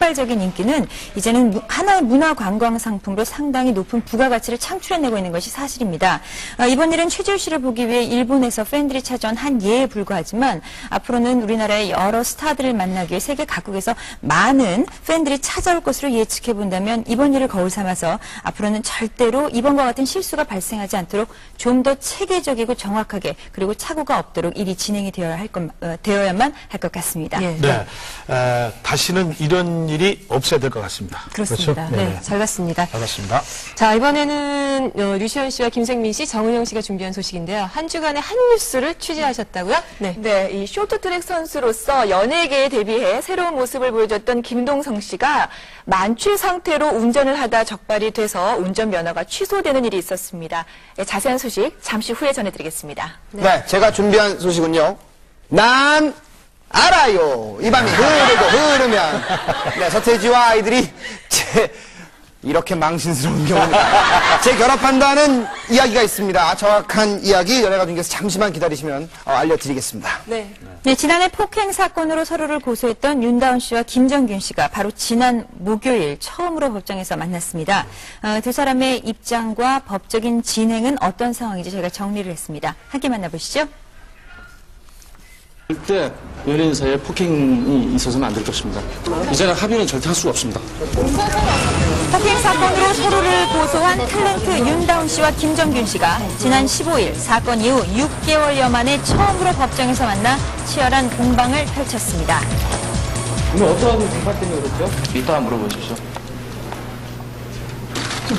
폭발적인 인기는 이제는 하나의 문화 관광 상품으로 상당히 높은 부가가치를 창출해내고 있는 것이 사실입니다. 이번 일은 최지우 씨를 보기 위해 일본에서 팬들이 찾아온 한 예에 불과하지만 앞으로는 우리나라의 여러 스타들을 만나기 위해 세계 각국에서 많은 팬들이 찾아올 것으로 예측해 본다면 이번 일을 거울 삼아서 앞으로는 절대로 이번과 같은 실수가 발생하지 않도록 좀 더 체계적이고 정확하게 그리고 착오가 없도록 일이 진행이 되어야만 할 것 같습니다. 예. 네. 다시는 이런 일이 없어야 될 것 같습니다. 그렇습니다. 그렇죠? 네, 잘 봤습니다. 잘 봤습니다. 자, 이번에는 류시연 씨와 김생민 씨, 정은영 씨가 준비한 소식인데요. 한 주간의 한 뉴스를 취재하셨다고요? 네. 네, 이 쇼트트랙 선수로서 연예계에 데뷔해 새로운 모습을 보여줬던 김동성 씨가 만취 상태로 운전을 하다 적발이 돼서 운전면허가 취소되는 일이 있었습니다. 네, 자세한 소식 잠시 후에 전해드리겠습니다. 네, 제가 준비한 소식은요. 난 알아요. 이 밤이 흐르면. 네, 서태지와 아이들이 이렇게 망신스러운 경우는 재결합한다는 이야기가 있습니다. 정확한 이야기 연예가 중에서 잠시만 기다리시면 알려드리겠습니다. 네. 네, 지난해 폭행 사건으로 서로를 고소했던 윤다운 씨와 김정균 씨가 바로 지난 목요일 처음으로 법정에서 만났습니다. 두 사람의 입장과 법적인 진행은 어떤 상황인지 저희가 정리를 했습니다. 함께 만나보시죠. 절대 연예인 사이에 폭행이 있어서는 안 될 것입니다. 이제는 합의는 절대 할 수가 없습니다. 폭행 사건으로 서로를 고소한 탤런트 윤다운 씨와 김정균 씨가 지난 15일 사건 이후 6개월여 만에 처음으로 법정에서 만나 치열한 공방을 펼쳤습니다. 오늘 어떠한 공판 때문에 그랬죠? 이따 물어보십시오.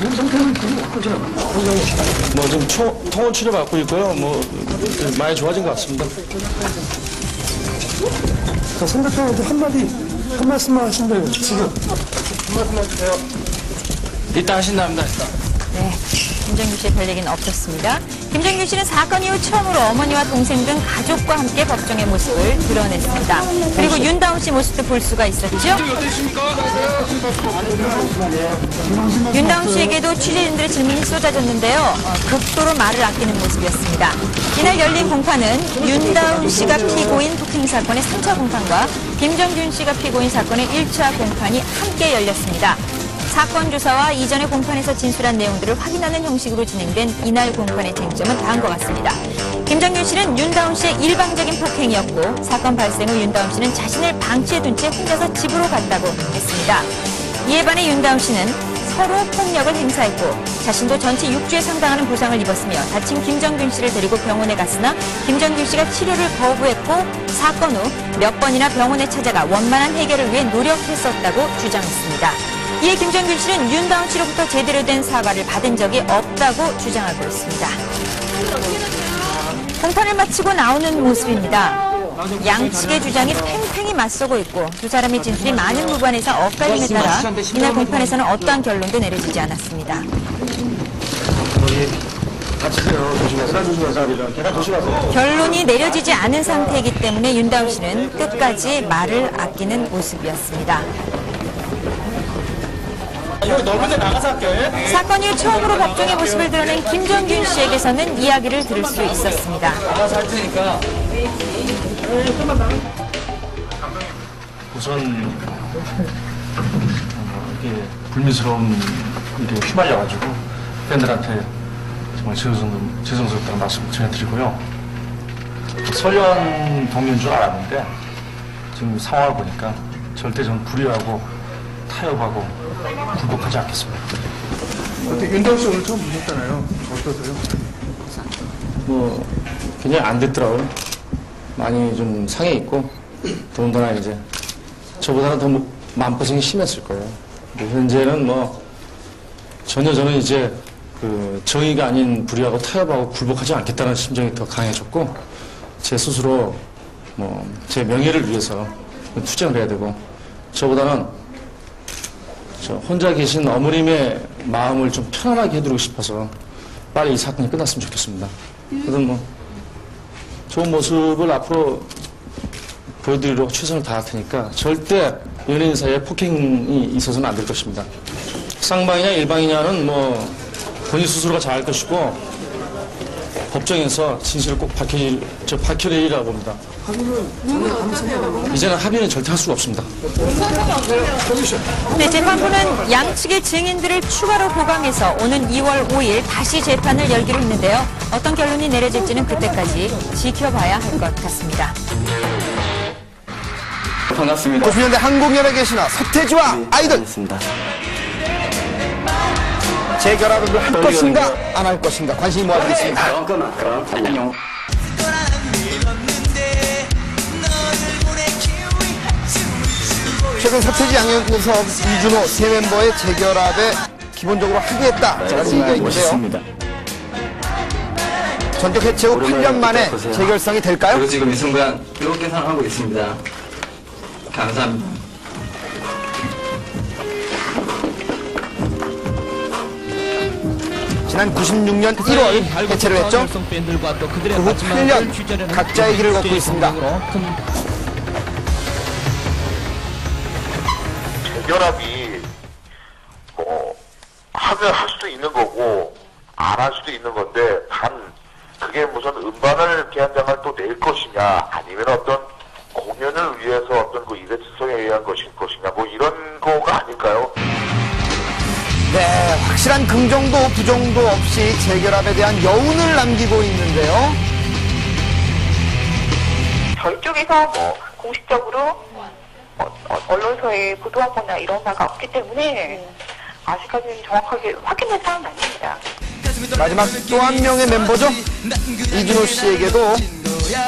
몸 상태는 지금 어떠세요? 뭐 지금 통원 치료 받고 있고요. 뭐 많이 좋아진 것 같습니다. 자, 상대편한테 한 말씀만 하신다면 지금. 한 말씀만 해주세요. 이따 하신답니다. 네, 김정균 씨의 별 얘기는 없었습니다. 김정균 씨는 사건 이후 처음으로 어머니와 동생 등 가족과 함께 법정의 모습을 드러냈습니다. 그리고 윤다운 씨 모습도 볼 수가 있었죠. 윤다운 씨에게도 취재진들의 질문이 쏟아졌는데요. 극도로 말을 아끼는 모습이었습니다. 이날 열린 공판은 윤다운 씨가 피고인 폭행 사건의 3차 공판과 김정균 씨가 피고인 사건의 1차 공판이 함께 열렸습니다. 사건 조사와 이전의 공판에서 진술한 내용들을 확인하는 형식으로 진행된 이날 공판의 쟁점은 다음과 같습니다. 김정균 씨는 윤다운 씨의 일방적인 폭행이었고 사건 발생 후 윤다운 씨는 자신을 방치해둔 채 혼자서 집으로 갔다고 했습니다. 이에 반해 윤다운 씨는 서로 폭력을 행사했고 자신도 전체 6주에 상당하는 부상을 입었으며 다친 김정균 씨를 데리고 병원에 갔으나 김정균 씨가 치료를 거부했고 사건 후 몇 번이나 병원에 찾아가 원만한 해결을 위해 노력했었다고 주장했습니다. 이에 김정균 씨는 윤다운 씨로부터 제대로 된 사과를 받은 적이 없다고 주장하고 있습니다. 공판을 마치고 나오는 모습입니다. 양측의 주장이 팽팽히 맞서고 있고 두 사람의 진술이 많은 부분에서 엇갈림에 따라 이날 공판에서는 어떠한 결론도 내려지지 않았습니다. 결론이 내려지지 않은 상태이기 때문에 윤다운 씨는 끝까지 말을 아끼는 모습이었습니다. 사건 이후 처음으로 법정의 모습을 드러낸 김정균 씨에게서는 이야기를 들을 수 있었습니다. 우선 이렇게 불미스러운 일에 휘말려가지고 팬들한테 정말 죄송스럽다는 말씀 전해드리고요. 선련 동료인 줄 알았는데 지금 상황을 보니까 절대 저는 불의하고 타협하고 굴복하지 않겠습니다. 어떻게 윤다운 씨 오늘 처음 보셨잖아요. 어떠세요? 뭐 굉장히 안 됐더라고요. 많이 좀 상해 있고 더군다나 이제 저보다는 더 마음고생이 심했을 거예요. 현재는 뭐 전혀 저는 이제 그 정의가 아닌 불의하고 타협하고 굴복하지 않겠다는 심정이 더 강해졌고 제 스스로 뭐 제 명예를 위해서 투쟁을 해야 되고 저보다는 저 혼자 계신 어머님의 마음을 좀 편안하게 해드리고 싶어서 빨리 이 사건이 끝났으면 좋겠습니다. 그래서 뭐 좋은 모습을 앞으로 보여드리려고 최선을 다할 테니까 절대 연예인 사이에 폭행이 있어서는 안 될 것입니다. 쌍방이냐 일방이냐는 뭐 본인 스스로가 잘할 것이고 법정에서 진실을 꼭 밝혀내리라고 봅니다. 이제는 합의는 절대 할 수가 없습니다. 네, 재판부는 양측의 증인들을 추가로 보강해서 오는 2월 5일 다시 재판을 열기로 했는데요. 어떤 결론이 내려질지는 그때까지 지켜봐야 할 것 같습니다. 반갑습니다. 90년대 한국연예계 신화 서태지와 아이들. 반갑습니다. 재결합을 할 것인가 안 할 것인가 관심이 모아지고 있습니다. 그만큼 안녕. 최근 서태지, 양현석, 이준호 세 멤버의 재결합에 기본적으로 합의했다라는 얘기가 있는데요. 멋있습니다. 전격 해체 후 8년 만에 재결성이 될까요? 그리고 지금 이 순간 기록 계산하고 있습니다. 감사합니다. 지난 96년 1월 해체를 했죠. 그 후 8년 각자의 길을 걷고 있습니다. 재결합이 하면 할 수도 있는 거고 안 할 수도 있는 건데 단 그게 무슨 음반을 개한장을 또 낼 것이냐 아니면 어떤 공연을 위해서 어떤 그 이벤트성에 의한 것이냐 뭐 이런 거가 아닐까요? 네, 확실한 긍정도 부정도 없이 재결합에 대한 여운을 남기고 있는데요. 저희 쪽에서 뭐 공식적으로 언론사에 보도하거나 이런 바가 없기 때문에 아직까지는 정확하게 확인된 사항은 아닙니다. 마지막 또 한 명의 멤버죠. 이준호 씨에게도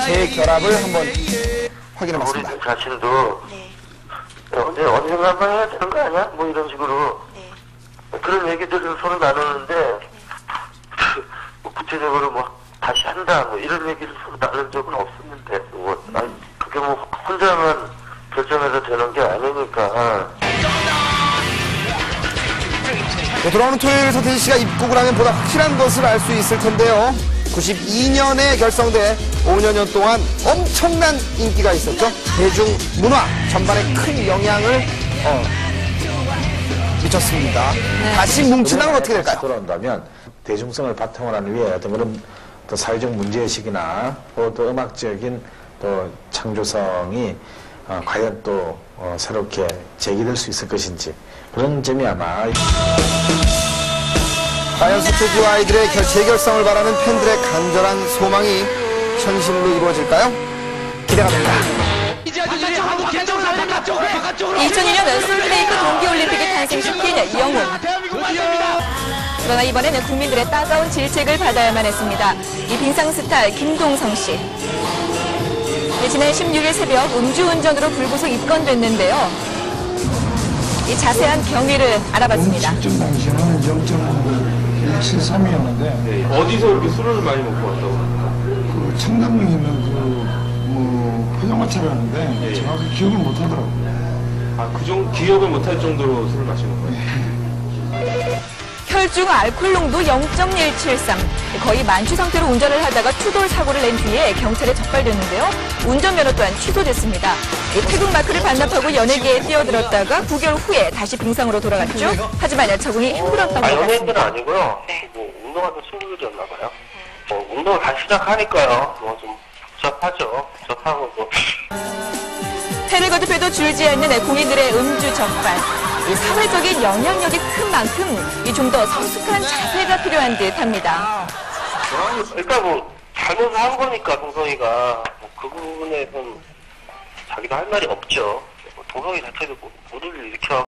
재결합을 한번 확인해봤습니다. 우리 자신도 언젠가 한번 해야 되는 거 아니야? 뭐 이런 식으로 그런 얘기들을 서로 나누는데 구체적으로 뭐 다시 한다 뭐 이런 얘기를 서로 나눈 적은 없었는데 그게 뭐 혼자만 결정해서 되는 게 아니니까. 네, 돌아오는 토요일 서태지 씨가 입국을 하면 보다 확실한 것을 알 수 있을 텐데요. 92년에 결성돼 5년 동안 엄청난 인기가 있었죠. 대중문화 전반에 큰 영향을 미쳤습니다. 다시 뭉친다면 어떻게 될까요? 돌아온다면 대중성을 바탕으로 하는 위에 어떤 그런 또 사회적 문제의식이나 또 음악적인 또 창조성이 과연 또 새롭게 제기될 수 있을 것인지 그런 점이 아마 과연 서태지와 아이들의 재결성을 바라는 팬들의 간절한 소망이 현실로 이루어질까요? 기대가 됩니다. 2002년 솔트레이크 동계올림픽에 탄생시킨 영웅. 그러나 이번에는 국민들의 따가운 질책을 받아야만 했습니다. 이 빙상스타 김동성 씨. 지난 16일 새벽 음주운전으로 불구속 입건됐는데요. 이 자세한 경위를 알아봤습니다. 측정 당시에는 0.173이었는데 어디서 이렇게 술을 많이 먹고 왔다고? 그 청담동에 있는 포장마차를 하는데 정확히 기억을 못 하더라고요. 기억을 못할 정도로 술을 마시는 거예요? 혈중 알코올 농도 0.173. 거의 만취 상태로 운전을 하다가 추돌 사고를 낸 뒤에 경찰에 적발됐는데요. 운전면허 또한 취소됐습니다. 태국 마크를 반납하고 연예계에 뛰어들었다가 9개월 후에 다시 빙상으로 돌아갔죠. 하지만 적응이 힘들었다고 연예인은 했습니다. 아니고요. 뭐 운동하던 친구들이었나 봐요. 운동을 다시 시작하니까요. 뭐 좀 복잡하죠. 복잡하고 뭐. 해를 거듭해도 줄지 않는 공인들의 음주 적발. 이 사회적인 영향력이 큰 만큼 좀 더 성숙한 자세가 필요한 듯합니다. 그러니까 뭐 잘못을 한 거니까 동성이가 그 부분에선 자기도 할 말이 없죠. 동성이 자체도 모두를 일으켜